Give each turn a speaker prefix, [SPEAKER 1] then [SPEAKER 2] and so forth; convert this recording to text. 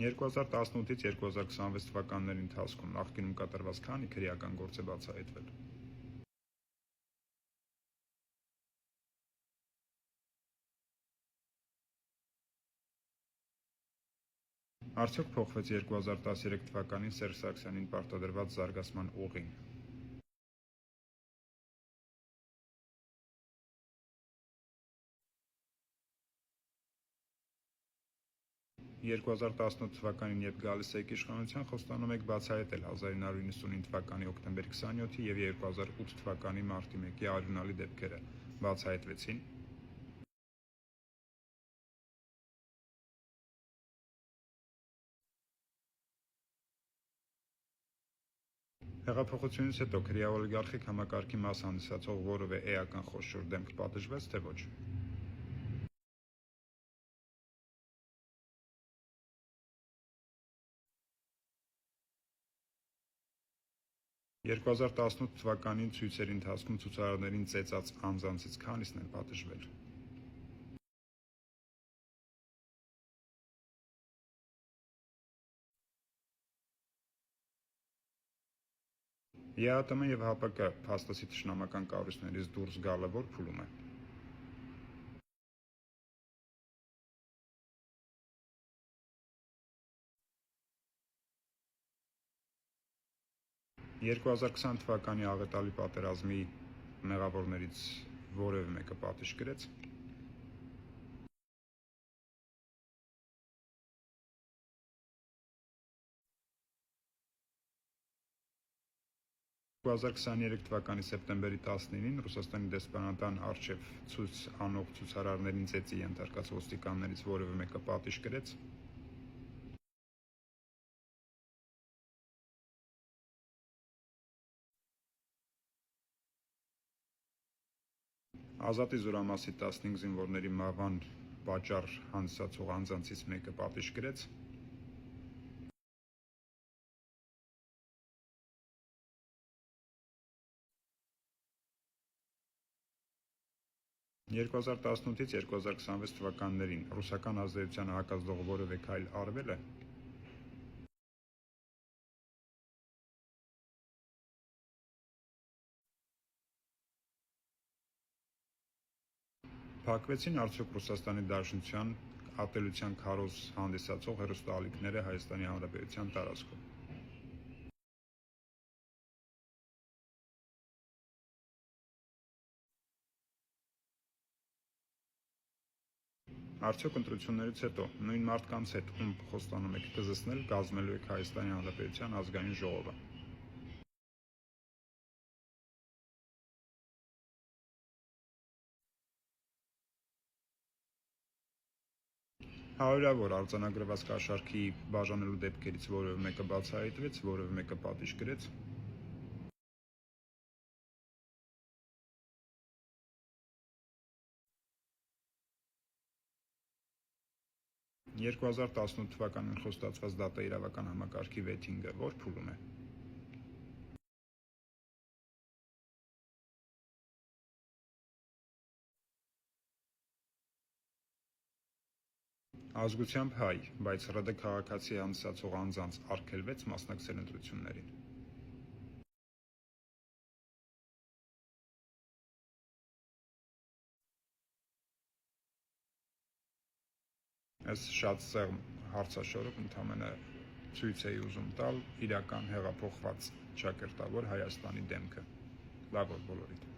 [SPEAKER 1] 2018-ից 2026 թվականների ընթացքում նախկինում կատարված քանի քրեական գործ է բացահայտվել։ Արդյոք փոխվեց 2013 թվականին Սերժ Սարգսյանին պարտադրված զարգացման ուղին։ «2018 թվականին, երբ գալիս եք իշխանության, խոստանում եք բացահայտել 1999 թվականի հոկտեմբերի 27-ի և 2008 թվականի մարտի 1-ի արյունալի դեպքերը, բացահայտվեցին»։ Հեղափոխությունից հետո քրեա-օլիգարխիկ համակարգի մաս հանդիսացող որևէ էական խոշոր դեմք պատժվեց, թե ոչ։ 2018 թվականին ցույցերի ընթացքում ցուցարարներին ծեծած անձանցից քանիսն են պատժվել։ 'ԵԱՏՄ և ՀԱՊԿ փաստացի թշնամական կառույցներից դուրս գալը որ փուլում է։ 2020 թվականի աղետալի պատերազմի մեղավորներից որևէ մեկը պատիժ կրեց։ 2023 թվականի սեպտեմբերի 19-ին Ռուսաստանի դեսպանատան առջև ցույց անող ցուցարարներին ծեծի ենթարկած ոստիկաններից որևէ մեկը պատիժ կրեց։ 'Ազատի զորամասի 15 զինվորների մահվան պատճառ հանդիսացող անձանցից մեկը պատիժ կրեց։ 2018-ից 2026 թվականներին ռուսական ազդեցությանը հակազդող որևէ քայլ արվել է։ 'Փակվեցին արդյոք Ռուսաստանի Դաշնության ատելության քարոզ հանդիսացող հեռուստաալիքները Հայաստանի Հանրապետության տարածքում։ 'Արդյոք ընտրություններից հետո նույն մարդկանց հետ, ում խոստանում եք կզսնել, կազմելու եք Հայաստանի Հանրապետության ազգային ժողովը։ Հարյուրավոր արձանագրված կաշառքի բաժանելու դեպքերից որևէ մեկը բացահայտվեց, որևէ մեկը պատիժ կրեց։ 2018 թվականին խոստացված դատաիրավական համակարգի վեթինգը որ փուլում է։ Ազգությամբ հայ, բայց ՌԴ քաղաքացի հանդիսացող անձանց արգելվեց մասնակցել ընտրություններին։ Ես շատ սեղմ հարցաշորով ընդամենը ցույց էի ուզում տալ իրական հեղափոխված ճակերտավոր Հայաստանի դեմքը։ Լավ օր բոլորիդ։